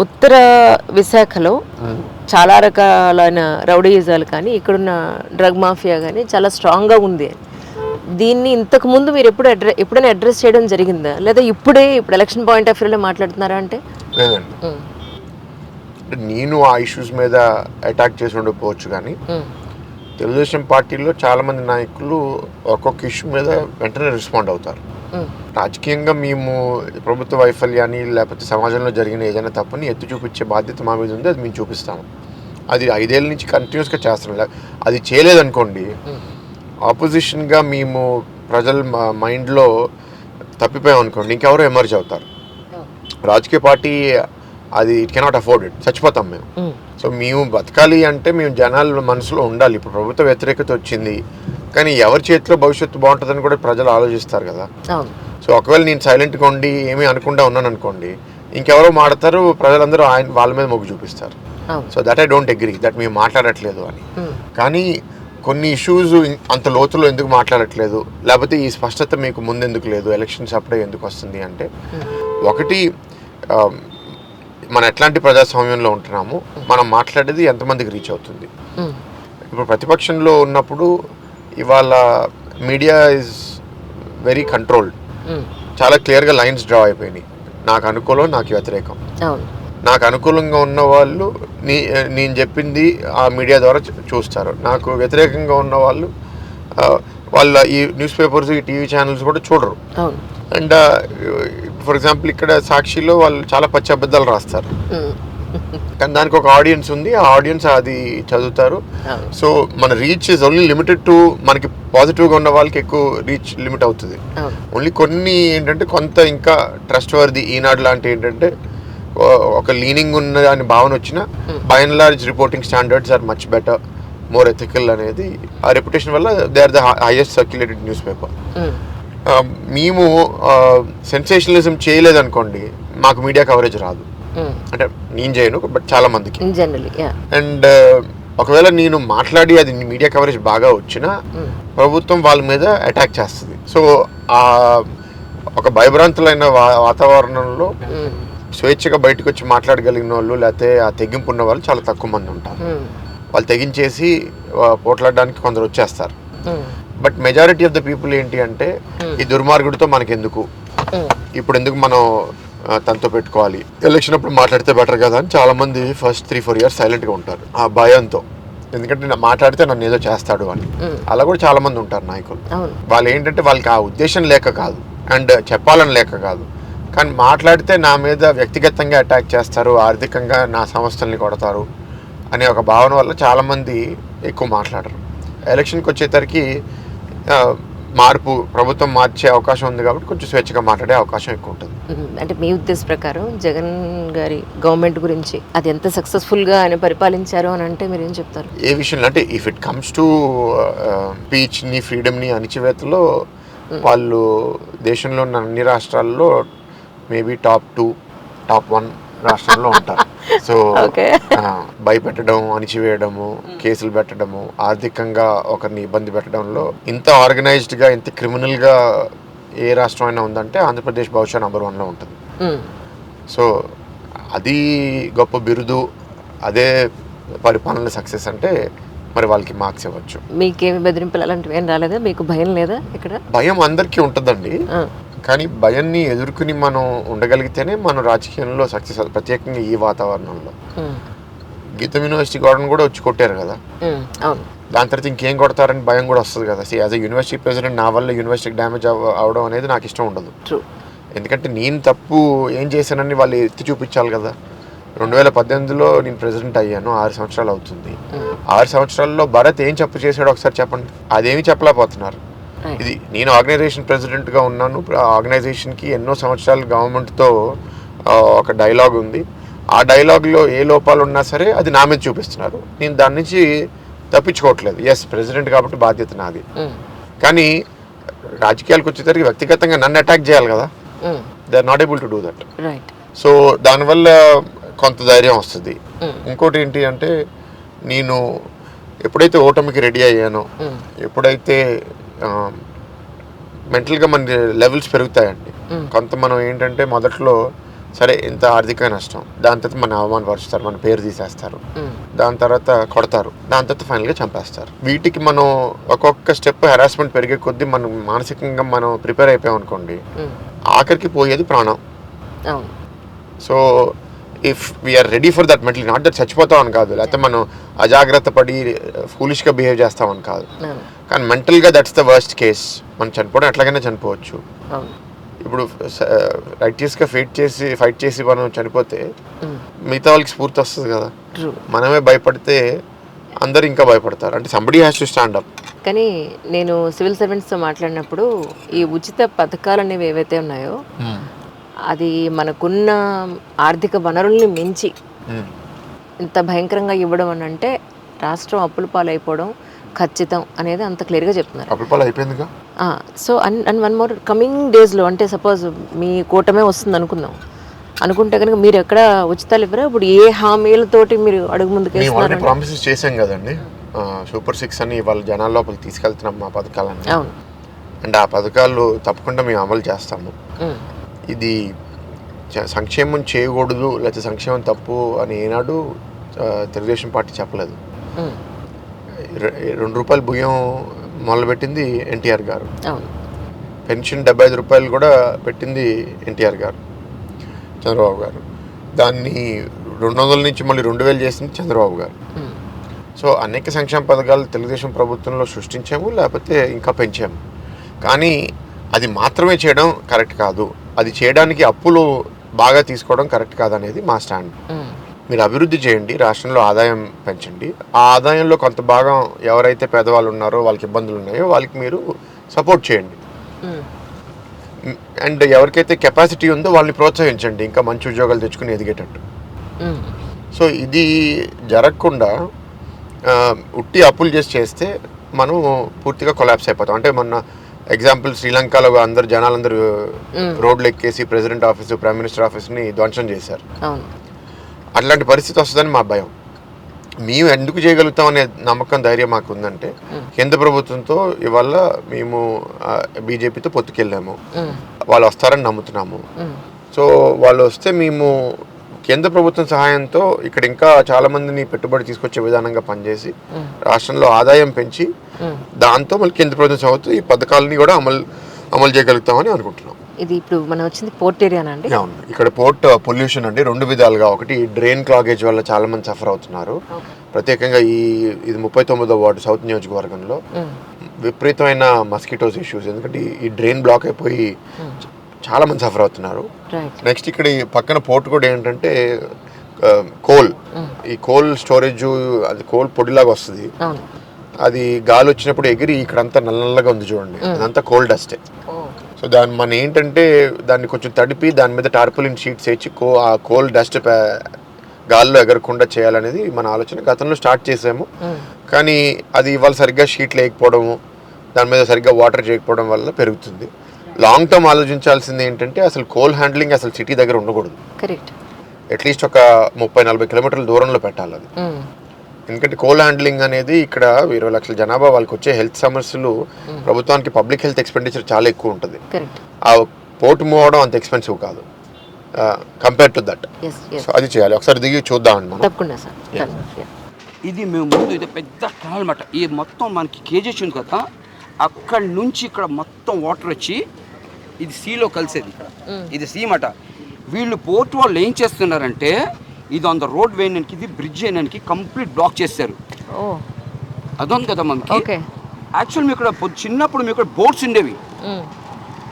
ఉత్తర విశాఖలో చాలా రకాలైన రౌడీయిజాలు కానీ, ఇక్కడున్న డ్రగ్ మాఫియా కానీ చాలా స్ట్రాంగ్గా ఉంది. దీన్ని ఇంతకు ముందు మీరు ఎప్పుడైనా అడ్రస్ చేయడం జరిగిందా, లేదా ఇప్పుడు ఎలక్షన్ పాయింట్ ఆఫ్ వ్యూలో మాట్లాడుతున్నారా? అంటే లేదండి, నేను ఆ ఇష్యూస్ మీద అటాక్ చేసి ఉండకపోవచ్చు, కానీ తెలుగుదేశం పార్టీలో చాలామంది నాయకులు ఒక్కొక్క ఇష్యూ మీద వెంటనే రెస్పాండ్ అవుతారు. రాజకీయంగా మేము ప్రభుత్వ వైఫల్యాన్ని లేకపోతే సమాజంలో జరిగిన ఏదైనా తప్పుని ఎత్తి చూపించే బాధ్యత మా మీద ఉంది, అది మేము చూపిస్తాము. అది 5 ఏళ్ళ నుంచి కంటిన్యూస్గా చేస్తున్నాం. అది చేయలేదనుకోండి, ఆపోజిషన్గా మేము ప్రజల మైండ్లో తప్పిపోయాం అనుకోండి, ఇంకెవరో ఎమర్జ్ అవుతారు. రాజకీయ పార్టీ అది ఇట్ కెనాట్ అఫోర్డ్ ఇట్, చచ్చిపోతాం మేము. సో మేము బతకాలి అంటే మేము జనాల మనసులో ఉండాలి. ఇప్పుడు ప్రభుత్వ వ్యతిరేకత వచ్చింది, కానీ ఎవరి చేతిలో భవిష్యత్తు బాగుంటుందని కూడా ప్రజలు ఆలోచిస్తారు కదా. సో ఒకవేళ నేను సైలెంట్గా ఉండి ఏమీ అనకుండా ఉన్నాను అనుకోండి, ఇంకెవరో మాడతారు, ప్రజలందరూ వాళ్ళ మీద మొగ్గు చూపిస్తారు. So that I don't agree, that మేము మాట్లాడట్లేదు అని. కానీ కొన్ని ఇష్యూస్ అంత లోతులో ఎందుకు మాట్లాడట్లేదు, లేకపోతే ఈ స్పష్టత మీకు ముందెందుకు లేదు, ఎలక్షన్స్ అప్పుడే ఎందుకు వస్తుంది అంటే, ఒకటి మనం ఎట్లాంటి ప్రజాస్వామ్యంలో ఉంటున్నాము, మనం మాట్లాడేది ఎంతమందికి రీచ్ అవుతుంది. ఇప్పుడు ప్రతిపక్షంలో ఉన్నప్పుడు ఇవాళ మీడియా ఈజ్ వెరీ కంట్రోల్డ్, చాలా క్లియర్గా లైన్స్ డ్రా అయిపోయినాయి. నాకు అనుకూలం, నాకు వ్యతిరేకం. నాకు అనుకూలంగా ఉన్న వాళ్ళు నేను చెప్పింది ఆ మీడియా ద్వారా చూస్తారు, నాకు వ్యతిరేకంగా ఉన్న వాళ్ళు వాళ్ళ ఈ న్యూస్ పేపర్స్, ఈ టీవీ ఛానల్స్ కూడా చూడరు. అండ్ ఫర్ ఎగ్జాంపుల్ ఇక్కడ సాక్షిలో వాళ్ళు చాలా పచ్చి అబద్ధాలు రాస్తారు, కానీ దానికి ఒక ఆడియన్స్ ఉంది, ఆ ఆడియన్స్ అది చదువుతారు. సో మన reach is only limited to, మనకి పాజిటివ్గా ఉన్న వాళ్ళకి ఎక్కువ రీచ్ లిమిట్ అవుతుంది. ఓన్లీ కొన్ని ఏంటంటే కొంత ఇంకా ట్రస్ట్ వర్ది, ఈనాడు లాంటి ఏంటంటే ఒక లీనింగ్ ఉన్న అని భావన వచ్చిన, by and large reporting standards are much better, more ethical అనేది ఆ రెప్యుటేషన్ వల్ల they are the highest circulated news paper. మేము సెన్సేషనలిజం చేయలేదనుకోండి, మాకు మీడియా కవరేజ్ రాదు. అంటే నేను చేయను, బట్ చాలా మందికి. అండ్ ఒకవేళ నేను మాట్లాడి అది మీడియా కవరేజ్ బాగా వచ్చినా ప్రభుత్వం వాళ్ళ మీద అటాక్ చేస్తుంది. సో ఒక భయభ్రాంతులైన వాతావరణంలో స్వేచ్ఛగా బయటకు వచ్చి మాట్లాడగలిగిన వాళ్ళు, లేకపోతే ఆ తెగింపు ఉన్న వాళ్ళు చాలా తక్కువ మంది ఉంటారు. వాళ్ళు తెగించేసి పోట్లాడడానికి కొందరు వచ్చేస్తారు. But majority of the people ఏంటి అంటే, ఈ దుర్మార్గుడితో మనకెందుకు, ఇప్పుడు ఎందుకు మనం తనతో పెట్టుకోవాలి, ఎలక్షన్ అప్పుడు మాట్లాడితే బెటర్ కదా అని చాలా మంది ఫస్ట్ 3-4 years సైలెంట్గా ఉంటారు ఆ భయంతో. ఎందుకంటే మాట్లాడితే నన్ను ఏదో చేస్తాడు అని. అలా కూడా చాలా మంది ఉంటారు నాయకులు. వాళ్ళు ఏంటంటే వాళ్ళకి ఆ ఉద్దేశం లేక కాదు, అండ్ చెప్పాలని లేక కాదు, కానీ మాట్లాడితే నా మీద వ్యక్తిగతంగా అటాక్ చేస్తారు, ఆర్థికంగా నా సంస్థల్ని కొడతారు అనే ఒక భావన వల్ల చాలామంది ఎక్కువ మాట్లాడరు. ఎలక్షన్కి వచ్చేసరికి మార్పు ప్రభుత్వం మార్చే అవకాశం ఉంది కాబట్టి కొంచెం స్వేచ్ఛగా మాట్లాడే అవకాశం ఎక్కువ ఉంటుంది. అంటే మీ ఉద్దేశ ప్రకారం జగన్ గారి గవర్నమెంట్ గురించి అది ఎంత సక్సెస్ఫుల్గా ఆయన పరిపాలించారు అని అంటే మీరు ఏం చెప్తారు? ఏ విషయంలో అంటే ఇఫ్ ఇట్ కమ్స్ టు స్పీచ్ని ఫ్రీడమ్ని అణిచివేతలో వాళ్ళు దేశంలో ఉన్న అన్ని రాష్ట్రాల్లో మేబీ టాప్ 2 టాప్ 1 రాష్ట్రాల్లో ఉంటారు. సో భయపెట్టడం, అణిచివేయడము, కేసులు పెట్టడము, ఆర్థికంగా ఒకరిని ఇబ్బంది పెట్టడంలో ఇంత ఆర్గనైజ్డ్గా ఇంత క్రిమినల్గా ఏ రాష్ట్రం అయినా ఉందంటే ఆంధ్రప్రదేశ్ బహుశా నెంబర్ 1లో ఉంటుంది. సో అది గొప్ప బిరుదు, అదే పరిపాలన సక్సెస్ అంటే మరి వాళ్ళకి మార్క్స్ ఇవ్వచ్చు. మీకేమి బెదిరింపులు అలాంటివి ఏం రాలేదా? మీకు భయం లేదా? ఇక్కడ భయం అందరికీ ఉంటుందండి, కానీ భయాన్ని ఎదుర్కొని మనం ఉండగలిగితేనే మనం రాజకీయంలో సక్సెస్. ప్రత్యేకంగా ఈ వాతావరణంలో గీతం యూనివర్సిటీ గవర్నమెంట్ కూడా వచ్చి కొట్టారు కదా, దాని తర్వాత ఇంకేం కొడతారని భయం కూడా వస్తుంది కదా. యాజ్ అ యూనివర్సిటీ ప్రెసిడెంట్ నా వల్ల యూనివర్సిటీకి డ్యామేజ్ అవడం అనేది నాకు ఇష్టం ఉండదు. ఎందుకంటే నేను తప్పు ఏం చేశానని వాళ్ళు ఎత్తి చూపించాలి కదా. 2018లో నేను ప్రెసిడెంట్ అయ్యాను, 6 సంవత్సరాలు అవుతుంది. 6 సంవత్సరాల్లో భరత్ ఏం తప్పు చేశాడో ఒకసారి చెప్పండి. అదేమీ చెప్పలేకపోతున్నారు. ఇది నేను ఆర్గనైజేషన్ ప్రెసిడెంట్గా ఉన్నాను. ఆర్గనైజేషన్కి ఎన్నో సంవత్సరాలు గవర్నమెంట్తో ఒక డైలాగ్ ఉంది. ఆ డైలాగ్లో ఏ లోపాలు ఉన్నా సరే అది నా మీద చూపిస్తున్నారు. నేను దాని నుంచి తప్పించుకోవట్లేదు. ఎస్, ప్రెసిడెంట్ కాబట్టి బాధ్యత నాది. కానీ రాజకీయాలకు వచ్చేసరికి వ్యక్తిగతంగా నన్ను అటాక్ చేయాలి కదా. They are not able to do that. So దానివల్ల కొంత ధైర్యం వస్తుంది. ఇంకోటి ఏంటి అంటే, నేను ఎప్పుడైతే ఓటమికి రెడీ అయ్యానో, ఎప్పుడైతే మెంటల్గా మన లెవెల్స్ పెరుగుతాయండి. కొంత మనం ఏంటంటే మొదట్లో సరే ఇంత ఆర్థిక నష్టం, దాని తర్వాత మన అవమానపరుస్తారు, మన పేరు తీసేస్తారు, దాని తర్వాత కొడతారు, దాని తర్వాత ఫైనల్గా చంపేస్తారు. వీటికి మనం ఒక్కొక్క స్టెప్ హెరాస్మెంట్ పెరిగే కొద్దీ మనం మానసికంగా మనం ప్రిపేర్ అయిపోయాం అనుకోండి, ఆఖరికి పోయేది ప్రాణం. So if we are ready for that mentally, not that చచ్చిపోతామని కాదు, లేకపోతే మనం అజాగ్రత్త పడి ఫూలిష్గా బిహేవ్ చేస్తామని కాదు, కానీ మెంటల్గా దట్స్ ద వర్స్ట్ కేస్. మనం చనిపోవడం ఎట్లాగైనా చనిపోవచ్చు. ఇప్పుడు రైటియస్గా ఫైట్ చేసి మనం చనిపోతే మిగతా వాళ్ళకి స్ఫూర్తి వస్తుంది కదా. మనమే భయపడితే అందరు ఇంకా భయపడతారు. అంటే somebody has to stand up. కానీ నేను సివిల్ సర్వెంట్స్తో మాట్లాడినప్పుడు ఈ ఉచిత పథకాలు అనేవి ఏవైతే ఉన్నాయో అది మనకున్న ఆర్థిక వనరుల్ని మించి ఇంత భయంకరంగా ఇవ్వడం అని అంటే రాష్ట్రం అప్పుల పాలైపోవడం ఖచ్చితం అనేది అంత క్లియర్గా చెప్తున్నారు. అప్పుల పాలు అయిపోయిందిగా. So and one more, coming డేస్లో అంటే సపోజ్ మీ కూటమే వస్తుంది అనుకుంటే కనుక మీరు ఎక్కడ ఉచితాలు ఇవ్వరా? ఇప్పుడు ఏ హామీలతోటి మీరు అడుగు ముందుకు వేస్తున్నారు? ప్రామిసెస్ చేసాం కదండి, సూపర్ 6 అని వాళ్ళ జనాల లోపలికి తీసుకెళ్తున్నాం మా పథకాలని. అవును. అండ్ ఆ పథకాలు తప్పకుండా మేము అమలు చేస్తాము. ఇది సంక్షేమం చేయకూడదు లేకపోతే సంక్షేమం తప్పు అని ఏనాడు తెలుగుదేశం పార్టీ చెప్పలేదు. 2 రూపాయల బియ్యం మొదలుపెట్టింది ఎన్టీఆర్ గారు. పెన్షన్ 75 రూపాయలు కూడా పెట్టింది ఎన్టీఆర్ గారు, చంద్రబాబు గారు. దాన్ని 200 నుంచి మళ్ళీ 2000 చేసింది చంద్రబాబు గారు. సో అనేక సంక్షేమ పథకాలు తెలుగుదేశం ప్రభుత్వంలో సృష్టించాము, లేకపోతే ఇంకా పెంచాము. కానీ అది మాత్రమే చేయడం కరెక్ట్ కాదు, అది చేయడానికి అప్పులు బాగా తీసుకోవడం కరెక్ట్ కాదనేది మా స్టాండ్. మీరు అభివృద్ధి చేయండి, రాష్ట్రంలో ఆదాయం పెంచండి, ఆ ఆదాయంలో కొంత భాగం ఎవరైతే పేదవాళ్ళు ఉన్నారో, వాళ్ళకి ఇబ్బందులు ఉన్నాయో వాళ్ళకి మీరు సపోర్ట్ చేయండి. అండ్ ఎవరికైతే కెపాసిటీ ఉందో వాళ్ళని ప్రోత్సహించండి ఇంకా మంచి ఉద్యోగాలు తెచ్చుకుని ఎదిగేటట్టు. సో ఇది జరగకుండా ఉట్టి అప్పులు చేస్తే మనం పూర్తిగా కొలాప్స్ అయిపోతాం. అంటే మొన్న ఎగ్జాంపుల్ శ్రీలంకలో అందరు జనాలందరూ రోడ్లు ఎక్కేసి ప్రెసిడెంట్ ఆఫీసు, ప్రైమ్ మినిస్టర్ ఆఫీస్ని ధ్వంసం చేశారు. అట్లాంటి పరిస్థితి వస్తుందని మా భయం. మేము ఎందుకు చేయగలుగుతాం అనే నమ్మకం, ధైర్యం మాకు ఉందంటే కేంద్ర ప్రభుత్వంతో ఇవాళ మేము బీజేపీతో పొత్తుకెళ్ళాము, వాళ్ళు వస్తారని నమ్ముతున్నాము. సో వాళ్ళు వస్తే మేము కేంద్ర ప్రభుత్వం సహాయంతో ఇక్కడ ఇంకా చాలా మందిని పెట్టుబడి తీసుకొచ్చే విధానంగా పనిచేసి రాష్ట్రంలో ఆదాయం పెంచి దాంతో మళ్ళీ కేంద్ర ప్రభుత్వం సహాయంతో ఈ పథకాలని కూడా అమలు చేయగలుగుతామని అనుకుంటున్నాం. ఇది ఇప్పుడు మనం వచ్చింది పోర్ట్ ఏరియానా అండి? అవును, ఇక్కడ పోర్ట్ పొల్యూషన్ అండి 2 విధాలుగా. ఒకటి డ్రైన్ క్లాగేజ్ వల్ల చాలా మంది సఫర్ అవుతున్నారు. ప్రత్యేకంగా ఇది 39వ వార్డు సౌత్ నియోజకవర్గంలో విపరీతమైన మస్కిటోస్ ఇష్యూస్, ఎందుకంటే ఈ డ్రైన్ బ్లాక్ అయిపోయి చాలా మంది సఫర్ అవుతున్నారు. నెక్స్ట్ ఇక్కడ ఈ పక్కన పోర్ట్ కూడా ఏంటంటే కోల్, ఈ కోల్ స్టోరేజ్, అది కోల్ పొడిలాగా వస్తుంది, అది గాలి వచ్చినప్పుడు ఎగిరి ఇక్కడంతా నల్లగా ఉంది చూడండి, అదంతా కోల్ డస్టే. సో మన ఏంటంటే దాన్ని కొంచెం తడిపి దాని మీద టార్పులిన్ షీట్స్ వేసి ఆ కోల్ డస్ట్ గాల్లో ఎగరకుండా చేయాలనేది మన ఆలోచన. గతంలో స్టార్ట్ చేసాము, కానీ అది ఇవాళ సరిగ్గా షీట్ లేకపోవడము, దాని మీద సరిగ్గా వాటర్ చేయకపోవడం వల్ల పెరుగుతుంది. లాంగ్ టర్మ్ ఆలోచించాల్సింది ఏంటంటే అసలు కోల్ హ్యాండ్లింగ్ అసలు సిటీ దగ్గర ఉండకూడదు. కరెక్ట్. అట్లీస్ట్ ఒక 30-40 కిలోమీటర్ల దూరంలో పెట్టాలి అది. ఎందుకంటే కోల్ హ్యాండ్లింగ్ అనేది ఇక్కడ 20 లక్షల జనాభా, వాళ్ళకి వచ్చే హెల్త్ సమస్యలు, ప్రభుత్వానికి పబ్లిక్ హెల్త్ ఎక్స్పెండిచర్ చాలా ఎక్కువ ఉంటుంది. ఆ పోర్ట్ మూవ్ అవడం అంత ఎక్స్పెన్సివ్ కాదు కంపేర్ టు దట్. సో అది చేయాలి. ఒకసారి దిగి చూద్దామండి మనం. ఇది మేము ముందు ఇది పెద్ద టనల్ అన్నమాట. ఈ మొత్తం మనకి కేజెస్ ఉంది కదా, అక్కడి నుంచి ఇక్కడ మొత్తం వాటర్ వచ్చి ఇది సీలో కలిసేది. ఇది సీ మాట. వీళ్ళు పోర్ట్ వాళ్ళు ఏం చేస్తున్నారంటే ఇది ఆన్ ద రోడ్ వేయడానికి, ఇది బ్రిడ్జ్ వేయడానికి కంప్లీట్ బ్లాక్ చేశారు. అదొంది కదా మనకి. యాక్చువల్ మీ ఇక్కడ చిన్నప్పుడు మీ ఇక్కడ బోట్స్ ఉండేవి,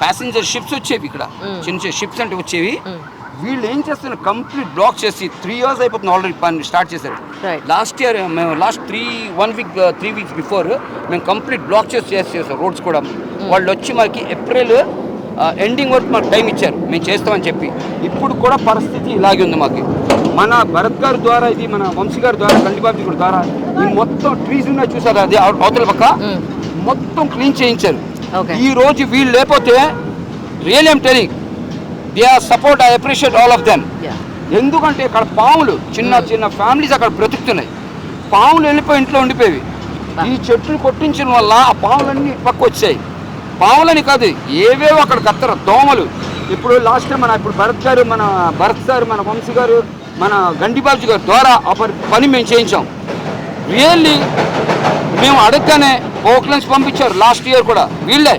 ప్యాసింజర్ షిప్స్ వచ్చేవి, ఇక్కడ చిన్న చిన్న షిప్స్ అంటే వచ్చేవి. వీళ్ళు ఏం చేస్తున్నారు, కంప్లీట్ బ్లాక్ చేసి 3 years అయిపోతుంది ఆల్రెడీ పని స్టార్ట్ చేశారు. లాస్ట్ ఇయర్ మేము లాస్ట్ 3 weeks బిఫోర్ మేము కంప్లీట్ బ్లాక్ చేసాం రోడ్స్ కూడా. వాళ్ళు వచ్చి మనకి ఏప్రిల్ ఎండింగ్ వరకు మాకు టైం ఇచ్చారు మేము చేస్తామని చెప్పి. ఇప్పుడు కూడా పరిస్థితి ఇలాగే ఉంది మాకు. మన భరత్ గారి ద్వారా, ఇది మన వంశీ గారి ద్వారా, గండిబాబు గారి ద్వారా ఈ మొత్తం ట్రీస్ ఉన్నాయి చూసారు, అది అవతల పక్క మొత్తం క్లీన్ చేయించారు. ఈ రోజు వీళ్ళు లేకపోతే real I'm telling they are support, I appreciate all of them. ఎందుకంటే ఇక్కడ పాములు చిన్న చిన్న ఫ్యామిలీస్ అక్కడ బ్రతుకుతున్నాయి. పాములు వెళ్ళిపోయి ఇంట్లో ఉండిపోయేవి. ఈ చెట్లు కొట్టించడం వల్ల ఆ పాములన్నీ పక్క వచ్చాయి. పాములని కాదు, ఏవేవో అక్కడ కత్తర దోమలు. ఇప్పుడు లాస్ట్ టైం ఇప్పుడు భరత్ గారు, మన భరత్ గారు, మన వంశీ గారు, మన గండిబాబు గారి ద్వారా ఆ పని మేము చేయించాం. రియల్లీ మేము అడగగానే పోక్లెన్స్ పంపించారు. లాస్ట్ ఇయర్ కూడా వీళ్ళే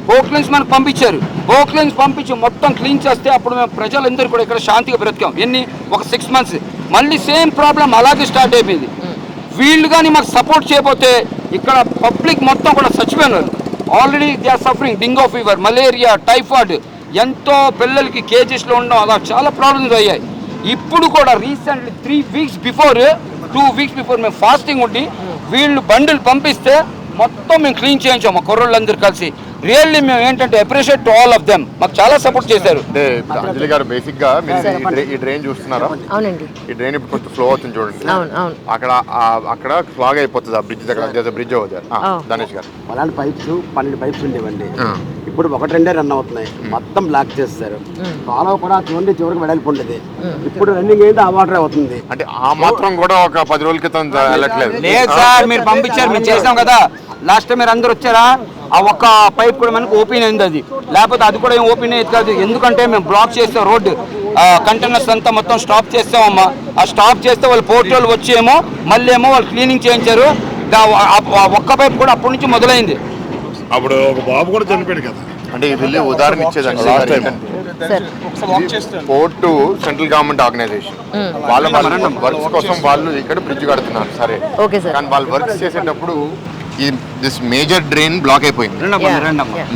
పోక్లెన్స్ మనకు పంపించారు. పోక్లెన్స్ పంపించి మొత్తం క్లీన్ చేస్తే అప్పుడు మేము ప్రజలందరూ కూడా ఇక్కడ శాంతిగా బ్రతికాం. ఒక 6 months. మళ్ళీ సేమ్ ప్రాబ్లం అలాగే స్టార్ట్ అయిపోయింది. వీళ్ళు కానీ మాకు సపోర్ట్ చేయకపోతే ఇక్కడ పబ్లిక్ మొత్తం కూడా చచ్చిపోయినారు. Already they are suffering dengue fever, malaria, typhoid, ఎంతో పిల్లలకి కేజెస్లో ఉండడం, అలా చాలా ప్రాబ్లమ్స్ అయ్యాయి. ఇప్పుడు కూడా రీసెంట్లీ 2 weeks బిఫోర్ మేము ఫాస్టింగ్ ఉండి వీళ్ళు బండిల్ పంపిస్తే మొత్తం మేము క్లీన్ చేయించాం మా కుర్రోళ్ళందరూ కలిసి. రియల్లీ మేము ఏంటంటే appreciate to all of them. మాకు చాలా సపోర్ట్ చేశారు. అంజలి గారు, బేసిక్ గా ఈ డ్రైన్ చూస్తున్నారా? అవునండి. ఈ డ్రైన్ ఇప్పుడు కొంచెం ఫ్లో అవుతుంది చూడండి. అక్కడ ఫ్లాగ్ అయిపోతుంది ఆ బ్రిడ్జ్ దగ్గర. బ్రిడ్జ్ అవుతారు ధనేష్ గారు. అలాంటి పైప్స్ 12 పైప్స్ ఉండేవండి. ఇప్పుడు 1-2 రన్ అవుతున్నాయి. మొత్తం బ్లాక్ చేస్తారు. కాలువ కూడా చివరికి వెడల్పు ఉండేది. ఇప్పుడు రన్నింగ్ అయితే ఆ వాటర్ అవుతుంది. అంటే ఆ మాత్రం కూడా ఒక 10 రోజుల క్రితం వెళ్ళట్లేదు. లేదు సార్, మీరు పంపించారు, మేము చేసాం కదా. లాస్ట్ టైం మీరు అందరు వచ్చారా? ఆ ఒక్క పైప్ కూడా మనకు ఓపెన్ అయింది. అది లేకపోతే అది కూడా ఏం ఓపెన్ అయ్యేది కాదు. ఎందుకంటే మేము బ్లాక్ చేస్తాం రోడ్డు, కంటైనర్స్ అంతా మొత్తం స్టాప్ చేస్తామమ్మా. ఆ స్టాప్ చేస్తే వాళ్ళు పోర్ట్ వాళ్ళు వచ్చేమో మళ్ళీ ఏమో వాళ్ళు క్లీనింగ్ చేయించారు. ఒక్క పైప్ కూడా అప్పటి నుంచి మొదలైంది. అప్పుడు ఒక బాబు కూడా చనిపోయాడు కదా. అంటే ఇది ఉదాహరణ ఇచ్చేదండి. పోర్టు సెంట్రల్ గవర్నమెంట్ ఆర్గనైజేషన్, వాళ్ళ వర్క్స్ కోసం వాళ్ళు ఇక్కడ బ్రిడ్జ్ కడుతున్నారు. సరే, కానీ వాళ్ళు వర్క్స్ చేసేటప్పుడు ఈ దిస్ మేజర్ డ్రైన్ బ్లాక్ అయిపోయింది.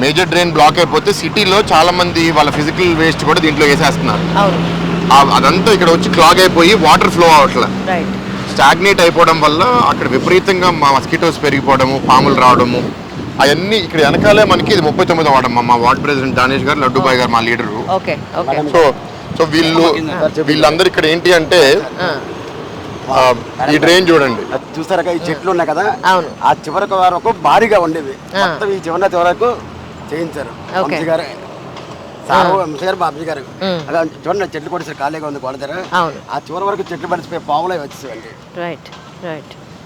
మేజర్ డ్రైన్ బ్లాక్ అయిపోతే సిటీలో చాలా మంది వాళ్ళ ఫిజికల్ వేస్ట్ కూడా దీంట్లో వేసేస్తున్నారు. అదంతా ఇక్కడ వచ్చి క్లాగ్ అయిపోయి వాటర్ ఫ్లో అవట్లేదు. స్టాగ్నేట్ అయిపోవడం వల్ల అక్కడ విపరీతంగా మస్కిటోస్ పెరిగిపోవడము, పాములు రావడము, అవన్నీ ఇక్కడ వెనకాలే మనకి. ఇది 39వ వార్డు. మా వార్డ్ ప్రెసిడెంట్ దానేష్ గారు, లడ్డూబాయ్ గారు మా లీడరు. సో వీళ్ళందరూ ఇక్కడ ఏంటి అంటే ఈ డ్రైన్ చూడండి, చూసారా ఈ చెట్లు ఉన్నాయి కదా, ఆ చివరకు వరకు భారీగా ఉండేవి. మొత్తం ఈ చివరకు చేయించారు వంశీ గారు, బాబీ గారు. అలా చూడండి, చెట్లు కూడా ఖాళీగా ఉంది గోడ దగ్గర. ఆ చివరి వరకు చెట్లు పడిచిపోయి పాములే వచ్చేసేవండి.